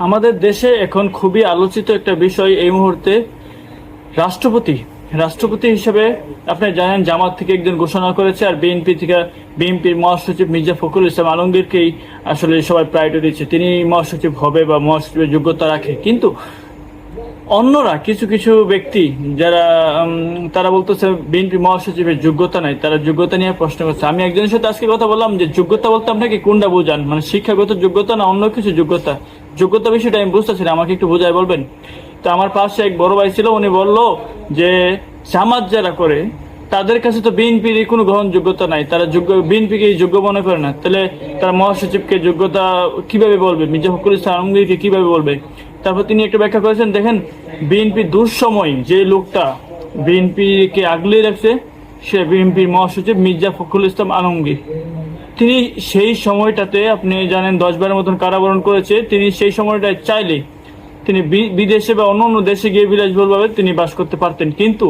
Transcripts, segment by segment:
আমাদের দেশে এখন খুবই আলোচিত একটা বিষয় এই মুহূর্তে রাষ্ট্রপতি রাষ্ট্রপতি হিসেবে আপনি জানেন জামাত থেকে একজন ঘোষণা করেছে, আর বিএনপির মহাসচিব মির্জা ফখরুল ইসলাম আলমগীরকেই আসলে সবাই প্রায়োরিটি দিচ্ছে। তিনি মহাসচিব হবে বা মহাসচিবের যোগ্যতা রাখে, কিন্তু অন্যরা কিছু কিছু ব্যক্তি যারা তারা বলতেছে বিএনপি মহাসচিবের যোগ্যতা নাই, তারা যোগ্যতা নিয়ে প্রশ্ন করছে। আমি একজনের সাথে আজকে কথা বললাম যে যোগ্যতা বলতে আপনাকে কোনটা বোঝান, মানে শিক্ষাগত যোগ্যতা না অন্য কিছু যোগ্যতা বিষয়টা আমি বুঝতেছি না, আমাকে একটু বোঝায় বলবেন। তো আমার পাশে এক বড় ভাই ছিল, উনি বলল যে জামাত যারা করে তাদের কাছে তো বিএনপির কোনো গ্রহণযোগ্যতা নাই, তারা বিএনপিকে যোগ্য মনে করে না, তাহলে তারা মহাসচিবকে যোগ্যতা কিভাবে বলবে, মির্জা ফখরুল ইসলাম আলমগীরকে কিভাবে বলবে। তারপর তিনি একটা ব্যাখ্যা করেছেন, দেখেন বিএনপির দুঃসময় যে লোকটা বিএনপিকে আগলে রাখছে সে বিএনপির মহাসচিব মির্জা ফখরুল ইসলাম আলমগীর। তিনি সেই সময়টাতে আপনি জানেন 10-12 মতন কারাবরণ করেছে। তিনি সেই সময়টায় চাইলে তিনি বিদেশে বা অন্য অন্য দেশে গিয়ে বিলাসবহুলভাবে তিনি বাস করতে পারতেন, কিন্তু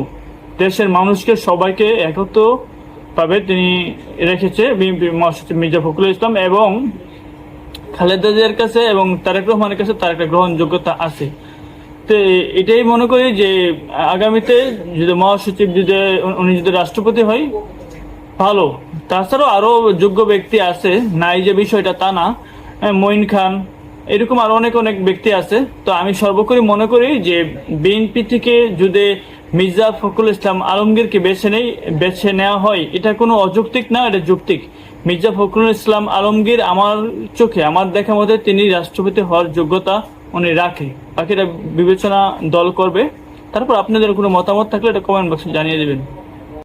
দেশের মানুষকে সবাইকে একত্র ভাবে তিনি রেখেছে বিএনপির মহাসচিব মির্জা ফখরুল ইসলাম, এবং খালেদা জিয়ার কাছে এবং তারেক রহমানের কাছে তার একটা গ্রহণযোগ্যতা আছে। তো এটাই মনে করি যে আগামীতে যদি মহাসচিব উনি যদি রাষ্ট্রপতি হয় ভালো। তাছাড়াও আরো যোগ্য ব্যক্তি আছে, নাই যে বিষয়টা তা না, মঈন খান এরকম আরো অনেক অনেক ব্যক্তি আছে। তো আমি সর্বোপরি মনে করি যে বিএনপি থেকে যদি মির্জা ফখরুল ইসলাম আলমগীরকে বেছে নেওয়া হয়, এটা কোনো অযৌক্তিক না, এটা যৌক্তিক। মির্জা ফখরুল ইসলাম আলমগীর আমার চোখে, আমার দেখা মতে তিনি রাষ্ট্রপতি হওয়ার যোগ্যতা উনি রাখে, বাকিটা বিবেচনা দল করবে। তারপর আপনাদের কোনো মতামত থাকলে এটা কমেন্ট বক্সে জানিয়ে দেবেন।